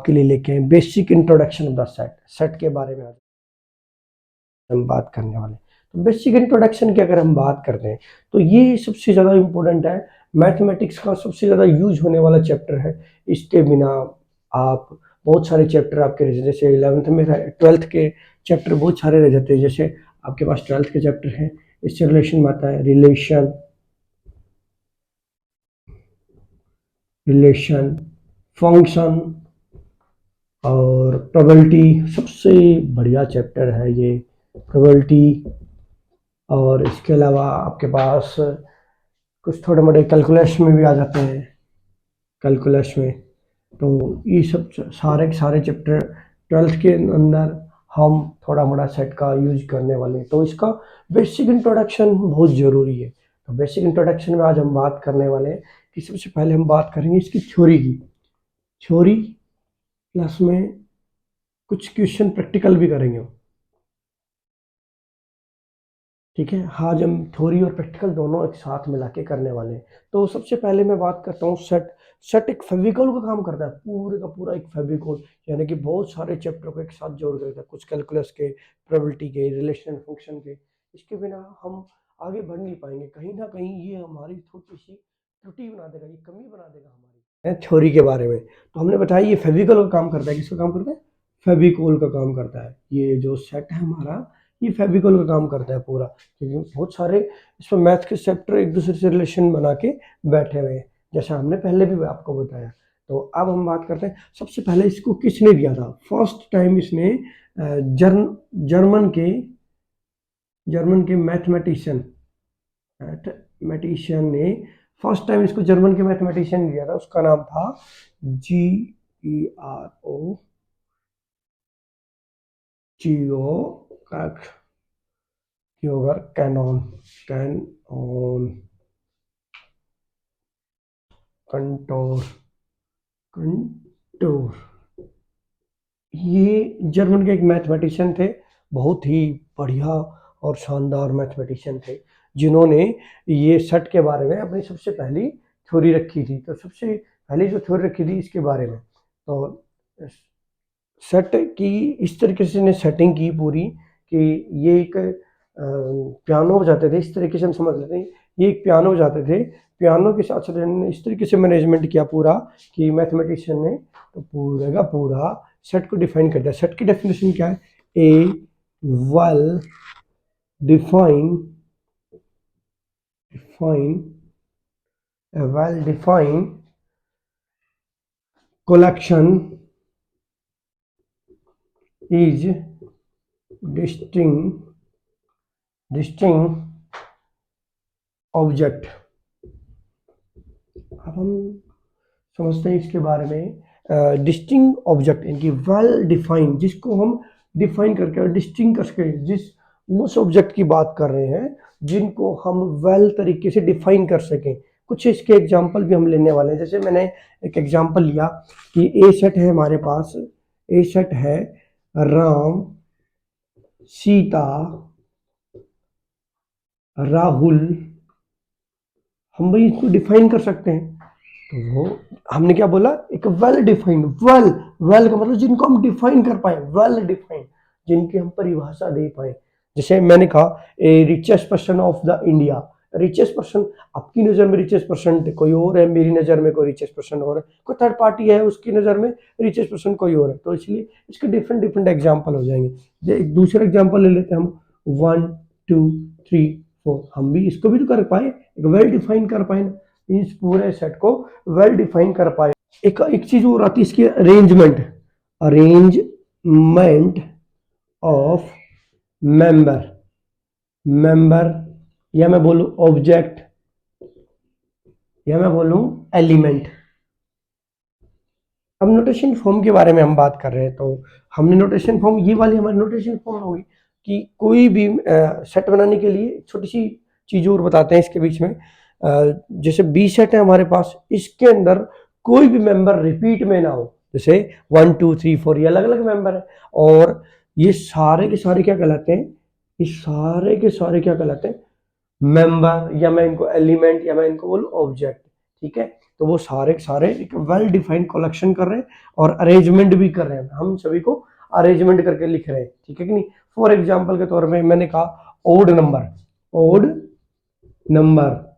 के लिए लेके आए basic introduction of the set. Set के बारे में हम बात करने वाले। तो बेसिक इंट्रोडक्शन की अगर हम बात करते हैं तो ये सबसे ज़्यादा इम्पोर्टेंट है, मैथमेटिक्स का सबसे ज़्यादा यूज होने वाला चैप्टर है। इसके बिना आप बहुत सारे चैप्टर आपके रह, जैसे 11th में 12th के चैप्टर बहुत सारे रह जाते हैं। जैसे आपके पास 12th के चैप्टर हैं, इससे रिलेशन में आता है रिलेशन, फंक्शन और प्रोबेबिलिटी। सबसे बढ़िया चैप्टर है ये प्रोबेबिलिटी। और इसके अलावा आपके पास कुछ थोड़े मोटे कैलकुलस में भी आ जाते हैं, कैलकुलस में। तो ये सब सारे के सारे चैप्टर 12th के अंदर हम थोड़ा मोड़ा सेट का यूज करने वाले हैं। तो इसका बेसिक इंट्रोडक्शन बहुत ज़रूरी है। तो बेसिक इंट्रोडक्शन में आज हम बात करने वाले हैं कि सबसे पहले हम बात करेंगे इसकी थ्योरी की। थ्योरी प्लस में कुछ क्वेश्चन प्रैक्टिकल भी करेंगे, ठीक है। आज हम थ्योरी और प्रैक्टिकल दोनों एक साथ मिला के करने वाले हैं। तो सबसे पहले मैं बात करता हूँ सेट। सेट एक फेविकोल का काम करता है, पूरे का पूरा एक फेविकोल, यानी कि बहुत सारे चैप्टर को एक साथ जोड़ के रखता है, कुछ कैलकुलस के, प्रोबेबिलिटी के, रिलेशन फंक्शन के। इसके बिना हम आगे बढ़ नहीं पाएंगे। कहीं ना कहीं ये हमारी छोटी सी त्रुटि बना देगा, ये कमी बना देगा हमारी थ्योरी के बारे में। तो हमने बताया ये फेविकोल का काम करता है। किसका काम करता है? फेविकोल का काम करता है। ये जो सेट है हमारा, ये फेविकोल का काम करता है पूरा, क्योंकि बहुत सारे इसमें मैथ के चैप्टर एक दूसरे से रिलेशन बना के बैठे हुए हैं, जैसा हमने पहले भी आपको बताया। तो अब हम बात करते हैं सबसे पहले इसको किसने दिया था। फर्स्ट टाइम इसने जर्मन के मैथमेटिशियन ने फर्स्ट टाइम इसको जर्मन के मैथमेटिशियन ने दिया था। उसका नाम था Georg कंटोर। ये जर्मन के एक मैथमेटिशियन थे, बहुत ही बढ़िया और शानदार मैथमेटिशियन थे, जिन्होंने ये सेट के बारे में अपनी सबसे पहली थ्योरी रखी थी। तो सबसे पहली जो थ्योरी रखी थी इसके बारे में, तो सेट की इस तरीके से ने सेटिंग की पूरी कि ये एक पियानो बजाते थे। इस तरीके से हम समझ लेते हैं, ये एक पियानो बजाते थे। पियानो के साथ साथ इन्होंने इस तरीके से मैनेजमेंट किया पूरा कि मैथमेटिशियन ने तो पूरे का पूरा सेट को डिफाइन कर दिया। सेट की डेफिनेशन क्या है? A well defined collection is distinct object. अब हम समझते हैं इसके बारे में। डिस्टिंक्ट ऑब्जेक्ट इनकी वेल डिफाइंड, जिसको हम डिफाइन करके डिस्टिंक्ट करके जिस उस ऑब्जेक्ट की बात कर रहे हैं जिनको हम वेल तरीके से डिफाइन कर सकें। कुछ इसके एग्जांपल भी हम लेने वाले हैं। जैसे मैंने एक एग्जांपल लिया कि ए सेट है हमारे पास, ए सेट है राम, सीता, राहुल। हम भाई इसको डिफाइन कर सकते हैं। तो वो हमने क्या बोला? एक वेल डिफाइंड। वेल का मतलब जिनको हम डिफाइन कर पाए, वेल डिफाइंड, जिनकी हम परिभाषा दे पाए। जैसे मैंने कहा a richest person of the India. Richest person, आपकी नज़र में रिचेस्ट पर्सन कोई और है, मेरी नज़र में कोई रिचेस्ट पर्सन और है, कोई थर्ड पार्टी है उसकी नज़र में रिचेस्ट पर्सन कोई और है। तो इसलिए इसके डिफरेंट डिफरेंट एग्जाम्पल हो जाएंगे। एक दूसरा एग्जाम्पल ले लेते हैं हम, 1 2 3 4। हम भी इसको भी तो कर पाए, एक वेल डिफाइन कर पाए ना, इस पूरे सेट को वेल डिफाइन कर पाए। एक चीज और आती है इसकी, अरेंजमेंट ऑफ मेंबर, या मैं बोलूं ऑब्जेक्ट, या मैं बोलूं एलिमेंट। अब नोटेशन फॉर्म के बारे में हम बात कर रहे हैं। तो हमने नोटेशन फॉर्म, ये वाली हमारी नोटेशन फॉर्म होगी कि कोई भी सेट बनाने के लिए छोटी सी चीज और बताते हैं इसके बीच में। जैसे बी सेट है हमारे पास, इसके अंदर कोई भी मेंबर रिपीट में ना हो। जैसे 1 2 3 4 ये अलग अलग मेंबर है, और ये सारे के सारे क्या कहलाते हैं? ये सारे के सारे क्या कहलाते हैं? मेंबर, या मैं इनको एलिमेंट, या मैं इनको बोलूं ऑब्जेक्ट, ठीक है। तो वो सारे के सारे एक वेल डिफाइंड कलेक्शन कर रहे हैं और अरेंजमेंट भी कर रहे हैं, हम सभी को अरेंजमेंट करके लिख रहे हैं, ठीक है कि नहीं। फॉर एग्जाम्पल के तौर पे मैंने कहा ओड नंबर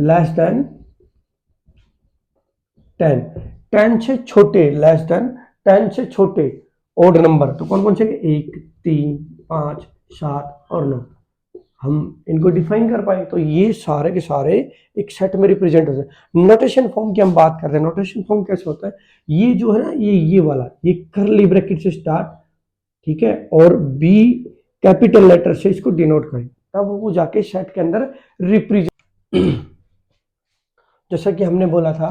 लेस देन 10, 10 से छोटे, लेस देन 10 से छोटे ओड नंबर तो कौन कौन से, 1, 3, 5, 7 और 9, हम इनको डिफाइन कर पाए। तो ये सारे के सारे एक सेट में रिप्रेजेंट होते हैं। नोटेशन फॉर्म की हम बात कर रहे हैं, नोटेशन फॉर्म कैसे होता है, ये जो है ना, ये वाला, ये कर्ली ब्रैकेट से स्टार्ट, ठीक है, और बी कैपिटल लेटर से इसको डिनोट करें, तब वो जाके सेट के अंदर रिप्रेजेंट जैसा कि हमने बोला था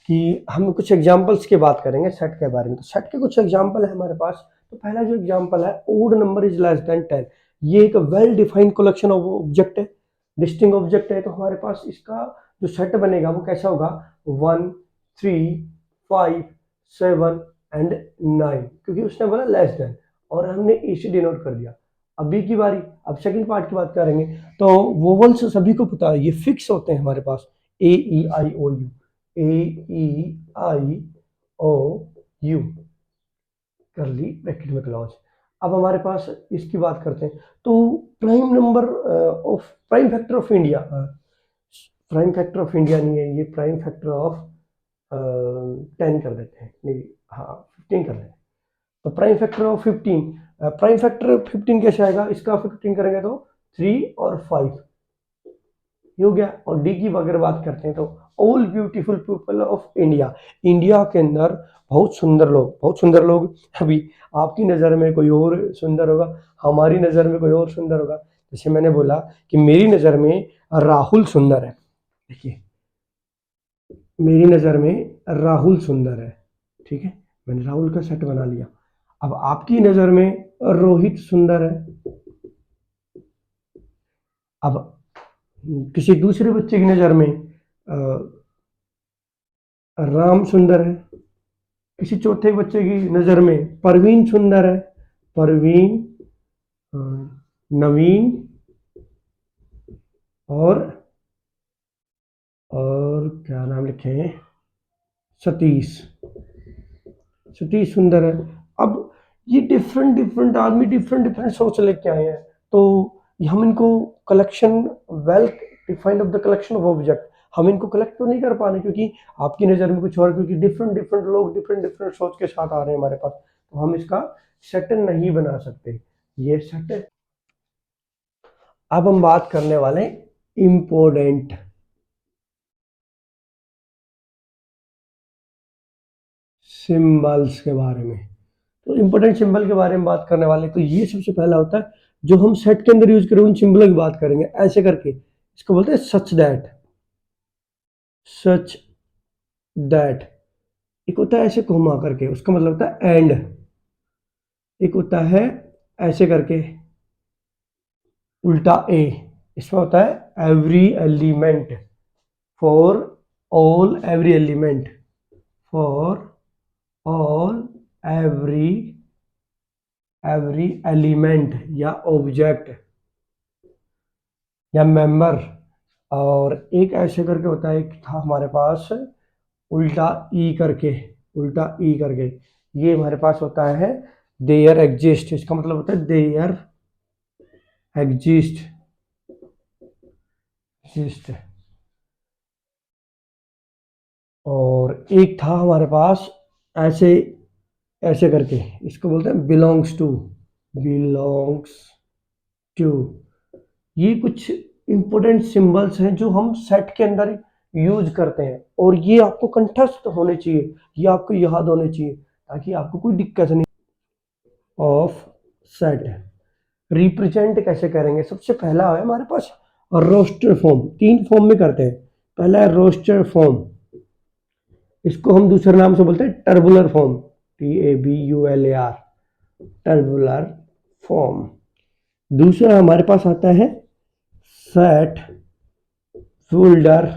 कि हम कुछ एग्जांपल्स की बात करेंगे सेट के बारे में। तो सेट के कुछ एग्जांपल है हमारे पास। तो पहला जो एग्जांपल है, odd number is less than 10, ये एक well defined collection of object है, डिस्टिंक्ट ऑब्जेक्ट है। तो हमारे पास इसका जो सेट बनेगा वो कैसा होगा, 1, 3, 5, 7 एंड 9, क्योंकि उसने बोला लेस देन और हमने ए से डिनोट कर दिया। अब बी की बारी, अब सेकंड पार्ट की बात करेंगे। तो वोवल्स सभी को पता है, ये फिक्स होते हैं हमारे पास, A E I O U, A E I O U, curly bracket में क्लॉज। अब हमारे पास इसकी बात करते हैं। तो prime number of prime factor of India, prime factor of India नहीं है ये, प्राइम फैक्टर ऑफ 10 कर देते हैं, नहीं हाँ 15 कर देते हैं। तो prime factor of 15, prime factor 15 कैसे आएगा, इसका 15 करेंगे तो 3 और 5, ये हो गया। और डी की अगर बात करते हैं तो all beautiful people of India, India के अंदर बहुत सुंदर लोग, बहुत सुंदर लोग। अभी आपकी नज़र में कोई और सुंदर होगा, हमारी नज़र में कोई और सुंदर होगा। जैसे मैंने बोला कि मेरी नज़र में राहुल सुंदर है, देखिए मेरी नज़र में राहुल सुंदर है, ठीक है, मैंने राहुल का सेट बना लिया। अब आपकी नज़र में रोहित सुंदर है, अब किसी दूसरे बच्चे की नज़र में राम सुंदर है, किसी चौथे बच्चे की नज़र में परवीन सुंदर है, परवीन, नवीन और क्या नाम लिखे हैं, सतीश, सतीश सुंदर है। अब ये डिफरेंट डिफरेंट आदमी डिफरेंट डिफरेंट सोच लेके आए हैं, तो हम इनको collection, well defined of the collection of object, हम इनको कलेक्ट तो नहीं कर पा रहे क्योंकि आपकी नज़र में कुछ और, क्योंकि डिफरेंट डिफरेंट लोग डिफरेंट डिफरेंट सोच के साथ आ रहे हैं हमारे पास, तो हम इसका सेट नहीं बना सकते, ये सेट है। अब हम बात करने वाले इम्पोर्टेंट सिंबल्स के बारे में। तो इंपॉर्टेंट सिंबल के बारे में बात करने वाले, तो ये सबसे पहला होता है जो हम सेट के अंदर यूज करें, उन सिंबलों की बात करेंगे ऐसे करके, इसको बोलते हैं सच दैट, सच दैट। एक होता है ऐसे घुमा करके, उसका मतलब होता है एंड। एक होता है ऐसे करके उल्टा ए, इसमें होता है every element, for all every element, for all every element या ऑब्जेक्ट या मेंबर। और एक ऐसे करके होता है, एक था हमारे पास उल्टा ई करके, उल्टा ई करके, ये हमारे पास होता है देयर एग्जिस्ट, इसका मतलब होता है देयर एग्जिस्ट, एग्जिस्ट। और एक था हमारे पास ऐसे, ऐसे करके, इसको बोलते हैं बिलोंग्स टू, बिलोंग्स टू। ये कुछ इंपॉर्टेंट सिंबल्स हैं जो हम सेट के अंदर यूज करते हैं, और ये आपको कंठस्थ होने चाहिए, ये आपको याद होने चाहिए ताकि आपको कोई दिक्कत नहीं। ऑफ सेट रिप्रेजेंट कैसे करेंगे, सबसे पहला है हमारे पास रोस्टर फॉर्म, 3 फॉर्म में करते हैं। पहला है रोस्टर फॉर्म, इसको हम दूसरे नाम से बोलते हैं टर्बुलर फॉर्म, TABULAR, टर्बुलर फॉर्म। दूसरा हमारे पास आता है सेट फोल्डर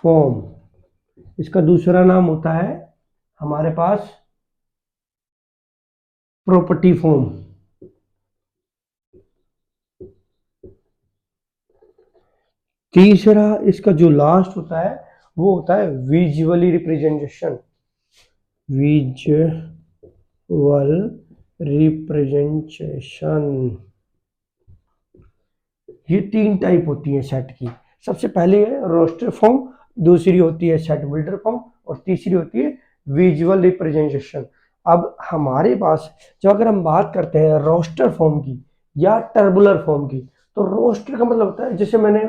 फॉर्म, इसका दूसरा नाम होता है हमारे पास प्रॉपर्टी फॉर्म। तीसरा इसका जो लास्ट होता है वो होता है विजुअली रिप्रेजेंटेशन। विजुअल रिप्रेजेंटेशन, ये तीन टाइप होती है सेट की। सबसे पहले है रोस्टर फॉर्म, दूसरी होती है सेट बिल्डर फॉर्म और तीसरी होती है विजुअल रिप्रेजेंटेशन। अब हमारे पास जब अगर हम बात करते हैं रोस्टर फॉर्म की या टर्बुलर फॉर्म की, तो रोस्टर का मतलब होता है जैसे मैंने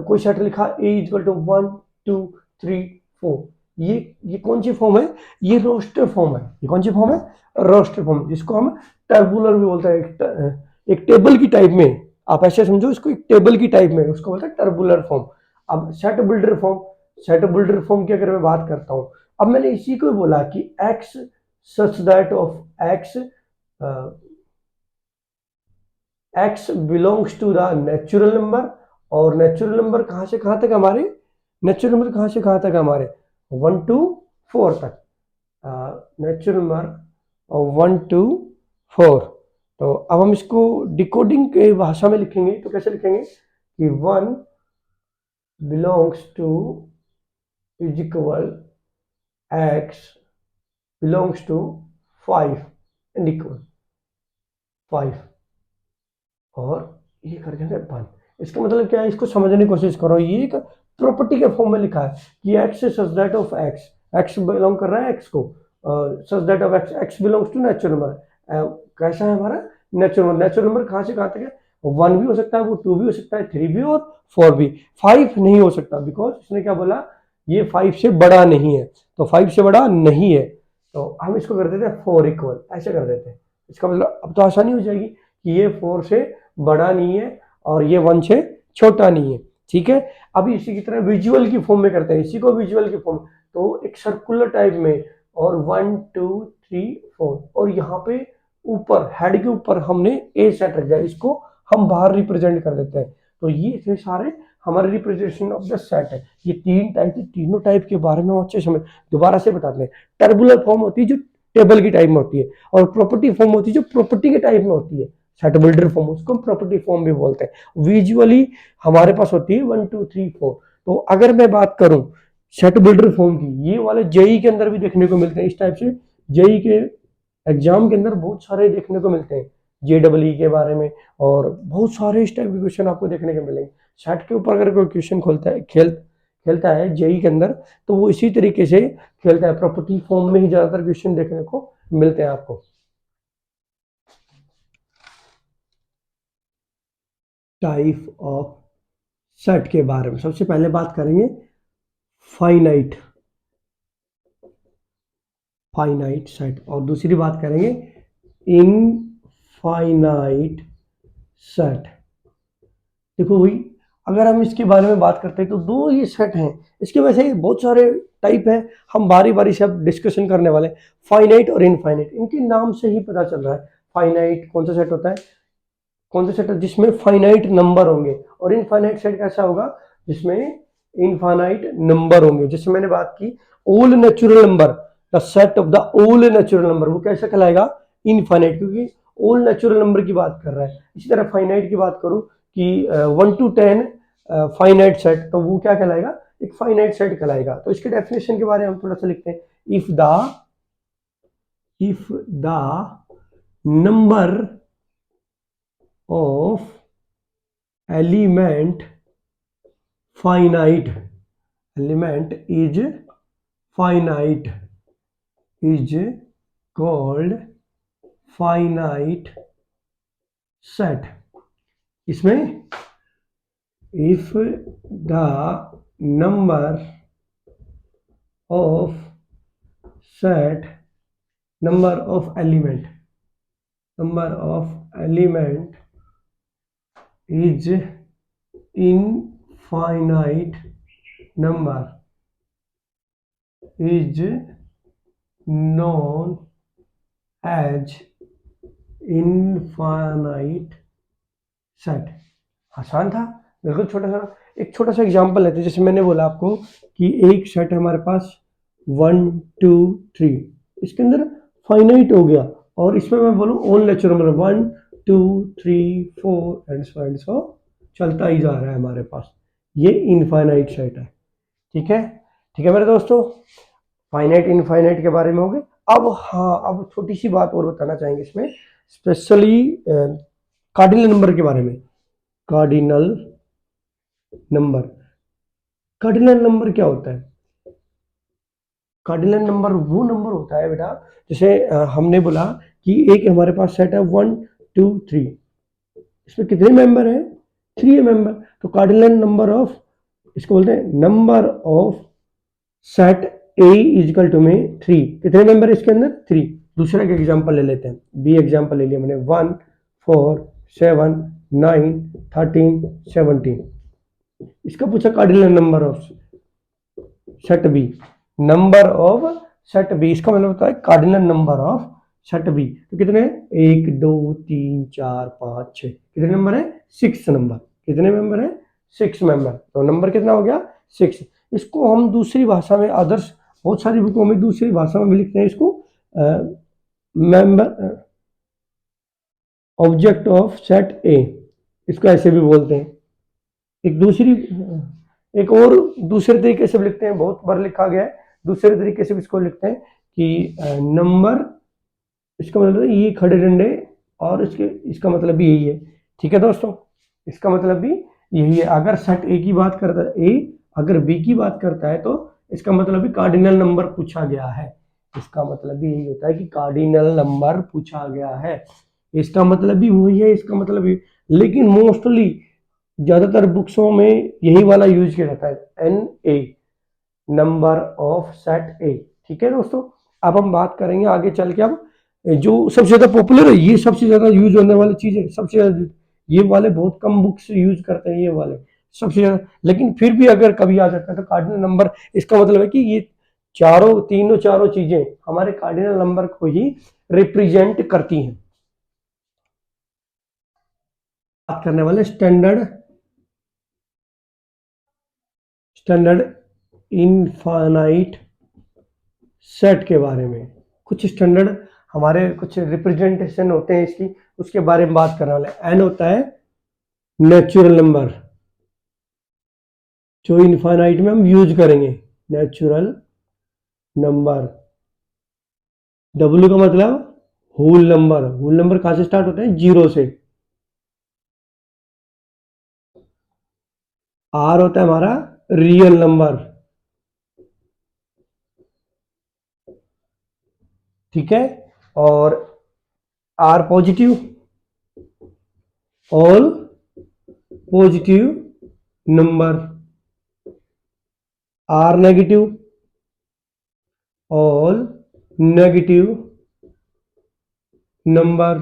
कोई सेट लिखा ए इक्वल टू 1 2 3 4, ये कौन सी फॉर्म है? ये रोस्टर फॉर्म है। ये कौन सी फॉर्म है? रोस्टर फॉर्म, जिसको हम टर्बुलर भी बोलते हैं। एक टेबल की टाइप में, आप ऐसे समझो इसको, एक टेबल की टाइप में, उसको बोलते हैं टर्बुलर फॉर्म। अब सेट बिल्डर फॉर्म की अगर मैं बात करता हूं, अब मैंने इसी को बोला कि x such that of x belongs to the natural number. और नेचुरल नंबर कहां से कहां तक हमारे? नेचुरल नंबर कहां से कहां तक हमारे? 1 to 4 तक। Natural number 1 to 4। तो अब हम इसको डिकोडिंग के भाषा में लिखेंगे तो कैसे लिखेंगे कि 1 belongs to is equal x belongs to 5 and equal 5 और ये कर देंगे 1। इसका मतलब क्या है? इसको समझने की कोशिश करो। ये एक प्रॉपर्टी के फॉर्म में लिखा है कि x such that of x, x belong कर रहा है एक्स को, such that of x, x belongs to natural number. कैसा है हमारा नेचुरल नंबर? नेचुरल नंबर कहां से कहां तक है? 1 भी हो सकता है, वो 2 भी हो सकता है, 3 भी और 4 भी। 5 नहीं हो सकता बिकॉज इसने क्या बोला, ये 5 से बड़ा नहीं है। तो 5 से बड़ा नहीं है तो हम इसको कर देते हैं 4 इक्वल, ऐसे कर देते हैं। इसका मतलब अब तो आसानी हो जाएगी कि ये 4 से बड़ा नहीं है और ये 1 से छोटा नहीं है। ठीक है, अभी इसी की तरह विजुअल की फॉर्म में करते हैं, इसी को विजुअल की फॉर्म। तो एक सर्कुलर टाइप में, और 1 2 3 4, और यहाँ पे ऊपर हेड के ऊपर हमने ए सेट रख दिया, इसको हम बाहर रिप्रेजेंट कर देते हैं। तो ये थे सारे हमारे रिप्रेजेंटेशन ऑफ द सेट है। ये तीन टाइप, तीनों टाइप के बारे में हम अच्छे समझ दोबारा से बताते हैं। टर्बुलर फॉर्म होती है जो टेबल की टाइप में होती है, और प्रॉपर्टी फॉर्म होती है जो प्रॉपर्टी के टाइप में होती है। सेट बिल्डर फॉर्म, उसको हम प्रॉपर्टी फॉर्म भी बोलते हैं। विजुअली हमारे पास होती है 1 2 3 4। तो अगर मैं बात करूं सेट बिल्डर फॉर्म की, ये वाले जेई के अंदर भी देखने को मिलते हैं इस टाइप से। जेई के एग्जाम के अंदर बहुत सारे देखने को मिलते हैं JEE के बारे में, और बहुत सारे इस टाइप के क्वेश्चन आपको देखने को मिलेंगे। सेट के ऊपर अगर कोई क्वेश्चन खोलता है खेलता है जेई के अंदर, तो वो इसी तरीके से खेलता है, प्रॉपर्टी फॉर्म में ही ज्यादातर क्वेश्चन देखने को मिलते हैं आपको। टाइप ऑफ सेट के बारे में सबसे पहले बात करेंगे फाइनाइट फाइनाइट सेट, और दूसरी बात करेंगे इनफाइनाइट सेट। देखो भाई, अगर हम इसके बारे में बात करते हैं तो दो ये सेट हैं, इसके वैसे बहुत सारे टाइप हैं, हम बारी बारी से अब डिस्कशन करने वाले हैं। फाइनाइट और इनफाइनाइट, इनके नाम से ही पता चल रहा है। फाइनाइट कौन सा सेट होता है? कौन सा सेट है जिसमें फाइनाइट नंबर होंगे, और इनफाइनाइट सेट कैसा होगा? जिसमें इनफाइनाइट नंबर होंगे। जैसे मैंने बात की all natural number, the set of the all natural number, वो कैसा कहलाएगा? इनफाइनाइट, क्योंकि ऑल नेचुरल नंबर की बात कर रहा है। इसी तरह फाइनाइट की बात करूं कि 1 to 10 फाइनाइट सेट, तो वो क्या कहलाएगा? एक फाइनाइट सेट कहलाएगा। तो इसके डेफिनेशन के बारे में हम थोड़ा सा लिखते हैं। If the number of element finite is finite is called finite set। इसमें if the number of set number of element is infinite number is known as infinite set। आसान था, बिल्कुल छोटा सा। एक छोटा सा एग्जांपल लेते हैं। जैसे मैंने बोला आपको कि एक सेट है हमारे पास 1 2 3, इसके अंदर फाइनाइट हो गया, और इसमें मैं बोलूं all natural number 1 2 3 4 and so चलता ही जा रहा है हमारे पास। ये इनफाइनाइट सेट है। ठीक है, ठीक है मेरे दोस्तों, फाइनाइट इनफाइनाइट के बारे में हो गए। अब हाँ, अब छोटी सी बात और बताना चाहेंगे इसमें, स्पेशली कार्डिनल नंबर के बारे में। कार्डिनल नंबर, कार्डिनल नंबर क्या होता है? कार्डिनल नंबर वो नंबर होता है बेटा, जैसे हमने बोला कि एक हमारे पास सेट है 1 2 3, इसमें कितने मेंबर हैं? 3 मेंबर। तो कार्डिनल नंबर ऑफ, इसको बोलते हैं number of set A is equal to में 3। कितने मेंबर है इसके अंदर? 3। दूसरा एक एग्जांपल ले लेते हैं, बी एग्जांपल ले लिया मैंने, 1 4 7 9 13 17। इसका पूछा cardinal number of set B, number of set B, इसका मतलब होता है cardinal number of set B. तो कितने? 1 2 3 4 5 6, कितने नंबर है? 6 नंबर। कितने मेंबर है? 6 मेंबर। तो नंबर कितना हो गया? 6। इसको हम दूसरी भाषा में, आदर्श बहुत सारी बुकों में दूसरी भाषा में भी लिखते हैं इसको, मेंबर ऑब्जेक्ट ऑफ सेट ए, इसको ऐसे भी बोलते हैं। एक दूसरी, एक और दूसरे तरीके से भी लिखते हैं, बहुत बार लिखा गया है, दूसरे तरीके से भी इसको लिखते हैं कि नंबर, इसका मतलब है ये खड़े डंडे, और इसका मतलब भी यही है। ठीक है दोस्तों, इसका मतलब भी यही है। अगर सेट ए की बात करता है, ए अगर बी की बात करता है, तो इसका मतलब भी कार्डिनल नंबर पूछा गया है। इसका मतलब भी यही होता है कि कार्डिनल नंबर पूछा गया है, इसका मतलब भी वही है, इसका मतलब भी। लेकिन मोस्टली ज्यादातर बुक्सों में यही वाला यूज किया जाता है, n A, number of set A. ठीक है दोस्तों, अब हम बात करेंगे आगे चल के, अब जो सबसे ज्यादा पॉपुलर है, ये सबसे ज्यादा यूज होने वाली चीज है, सबसे ज्यादा ये वाले बहुत कम बुक्स यूज करते हैं ये वाले सबसे ज्यादा। लेकिन फिर भी अगर कभी आ जाता है तो कार्डिनल नंबर, इसका मतलब है कि ये चारों तीनों चारों चीजें हमारे कार्डिनल नंबर को ही रिप्रेजेंट करती हैं। बात करने वाले स्टैंडर्ड, स्टैंडर्ड इनफाइनाइट सेट के बारे में। कुछ स्टैंडर्ड हमारे कुछ रिप्रेजेंटेशन होते हैं इसकी, उसके बारे में बात करने वाले। एन होता है नेचुरल नंबर, जो इनफाइनाइट में हम यूज करेंगे, नेचुरल नंबर। डब्ल्यू का मतलब होल नंबर, होल नंबर कहां से स्टार्ट होते हैं? 0 से। आर होता है हमारा रियल नंबर, ठीक है। और R positive, all positive number. R negative, all negative number.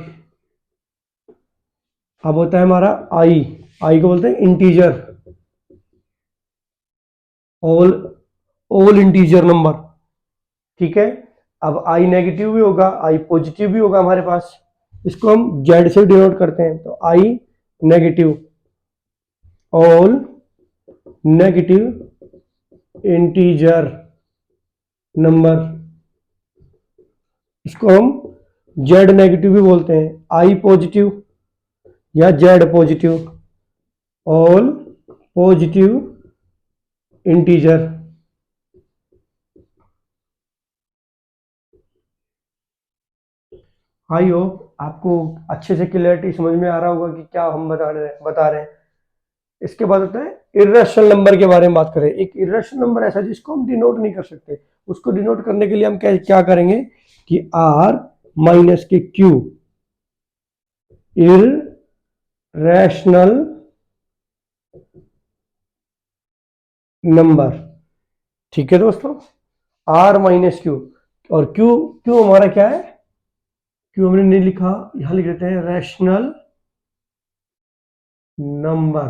अब होता है हमारा आई, आई को बोलते हैं integer, all all integer number. ठीक है, अब आई नेगेटिव भी होगा, आई पॉजिटिव भी होगा हमारे पास, इसको हम जेड से डिनोट करते हैं। तो I negative, all negative integer number, इसको हम जेड नेगेटिव भी बोलते हैं। आई पॉजिटिव या Z positive, all positive integer. I hope आपको अच्छे से क्लियरिटी समझ में आ रहा होगा कि क्या हम बता रहे हैं। इसके बाद होता है इर्रेशनल नंबर के बारे में बात करें। एक इर्रेशनल नंबर ऐसा जिसको हम डिनोट नहीं कर सकते, उसको डिनोट करने के लिए हम क्या करेंगे कि आर माइनस के क्यू, इर्रेशनल नंबर। ठीक है दोस्तों, आर माइनस क्यू, और क्यू, क्यू हमारा क्या है? क्यू हमने नहीं लिखा, यहां लिख देते हैं रैशनल नंबर।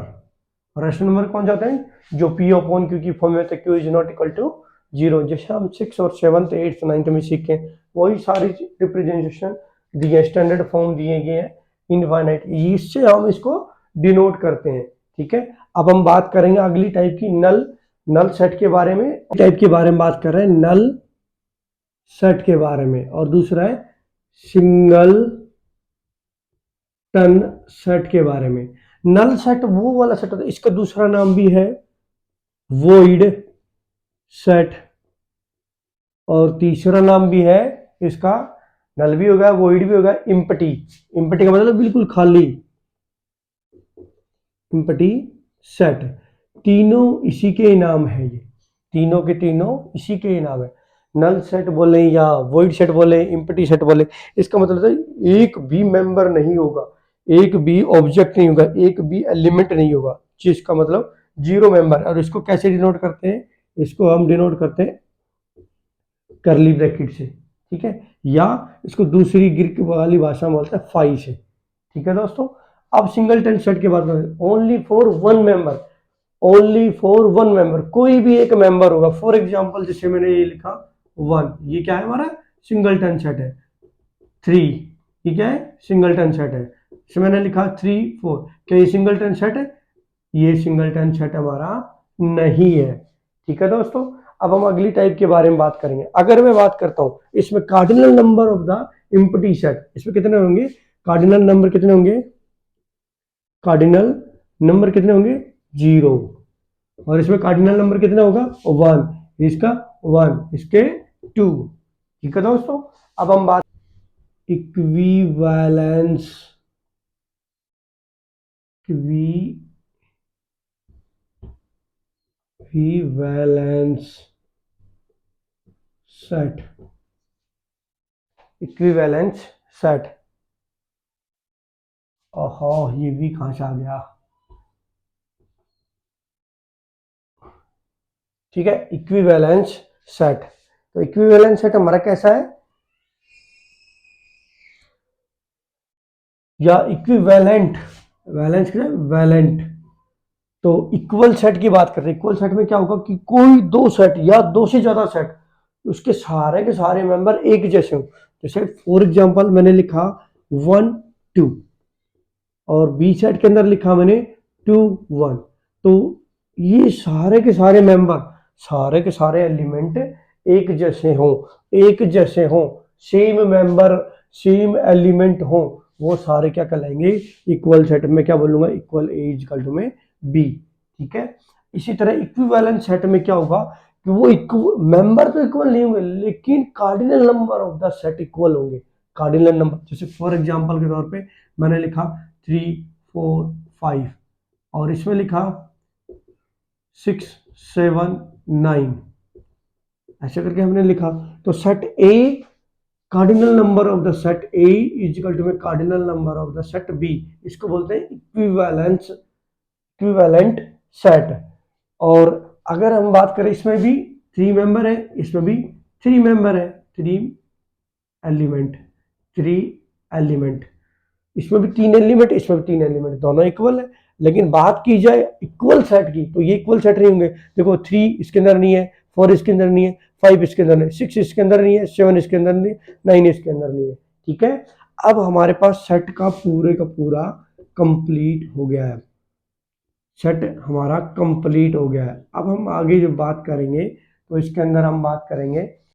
रैशनल नंबर कौन जाते हैं? जो पी अपॉन क्यू की फॉर्म में होता है, Q is not equal to 0, जैसे हम 6 और 7th 8th 9th में सीखे, वही सारी रिप्रेजेंटेशन दिए, स्टैंडर्ड फॉर्म दिए गए हैं इनफाइनाइट, इससे हम इसको डिनोट करते हैं। ठीक है, अब हम बात करेंगे अगली टाइप की, नल, नल सेट के बारे में, टाइप के बारे में बात कर रहे हैं, नल सेट के बारे में। और दूसरा है सिंगल टन सेट के बारे में। नल सेट वो वाला सेट होता है, इसका दूसरा नाम भी है वॉइड सेट, और तीसरा नाम भी है इसका, नल भी होगा वॉइड भी होगा, इम्पटी। इम्पटी का मतलब बिल्कुल खाली, इम्पटी सेट। तीनों इसी के नाम है, ये तीनों के तीनों इसी के नाम है। नल सेट बोले या वॉइड सेट बोले, इम्पटी सेट बोले, इसका मतलब है एक भी मेंबर नहीं होगा, एक भी ऑब्जेक्ट नहीं होगा, एक भी एलिमेंट नहीं होगा, जिसका मतलब जीरो मेंबर। और इसको कैसे डिनोट करते हैं, इसको हम डिनोट करते हैं करली ब्रैकेट से, ठीक है, या इसको दूसरी ग्रीक वाली भाषा में बोलते हैं फाई से, ठीक है दोस्तों। अब सिंगलटन सेट की बात करें, only for one member, only for one member, कोई भी एक मेंबर होगा। फॉर एग्जांपल जैसे मैंने ये लिखा वन, ये क्या है हमारा सिंगलटन सेट है। थ्री, ये क्या है सिंगलटन सेट है। जैसे मैंने लिखा थ्री फोर, क्या ये सिंगलटन सेट है? ये सिंगलटन सेट हमारा नहीं है, ठीक है दोस्तों। अब हम अगली टाइप के बारे में बात करेंगे। अगर मैं बात करता हूं इसमें cardinal number of the empty set, इसमें कितने होंगे कार्डिनल नंबर, कितने होंगे कार्डिनल नंबर, कितने होंगे जीरो। और इसमें कार्डिनल नंबर कितना होगा वन, इसका वन, इसके टू, ठीक है दोस्तों। अब हम बात equivalence, equivalence set, equivalence set. ओहो, ये भी कहां से आ गया, ठीक है, इक्विवेलेंस सेट। तो इक्विवेलेंस सेट हमारा कैसा है, या इक्विवेलेंट, वैलेंस क्या है वैलेंट। तो इक्वल सेट की बात करते हैं। इक्वल सेट में क्या होगा कि कोई दो सेट या दो से ज्यादा सेट, उसके सारे के सारे मेंबर एक जैसे हो। जैसे फॉर एग्जांपल मैंने लिखा वन टू, और बी सेट के अंदर लिखा मैंने टू वन, तो ये सारे के सारे मेंबर, सारे के सारे एलिमेंट एक जैसे हों, एक जैसे हों, सेम मेंबर सेम एलिमेंट हों, वो सारे क्या कहलाएंगे इक्वल सेट में। क्या बोलूंगा इक्वल ए इक्वल टू में बी, ठीक है। इसी तरह इक्विवेलेंट सेट में क्या होगा कि वो मेंबर तो इक्वल नहीं होंगे, लेकिन cardinal number of the set equal होंगे। कार्डिनल नंबर, जैसे फॉर एग्जांपल के तौर पे मैंने लिखा थ्री फोर फाइव, और इसमें लिखा सिक्स सेवन नाइन, ऐसे करके हमने लिखा। तो set A, cardinal number of the set A is equal to में cardinal number of the set B, इसको बोलते हैं इक्विवेलेंस, इक्विवेलेंट सेट। और अगर हम बात करें इसमें भी थ्री मेंबर है, इसमें भी थ्री मेंबर है, थ्री एलिमेंट, थ्री एलिमेंट, इसमें भी तीन एलिमेंट, इसमें भी तीन एलिमेंट, दोनों इक्वल है। लेकिन बात की जाए इक्वल सेट की, तो ये इक्वल सेट नहीं होंगे। देखो थ्री इसके अंदर नहीं है, फोर इसके अंदर नहीं है, फाइव इसके अंदर नहीं, सिक्स इसके अंदर नहीं है, सेवन इसके अंदर नहीं, नाइन इसके अंदर नहीं है, ठीक है। अब हमारे पास सेट का पूरे का पूरा कंप्लीट हो गया है, सेट हमारा कंप्लीट हो गया है। अब हम आगे जो बात करेंगे तो इसके अंदर हम बात करेंगे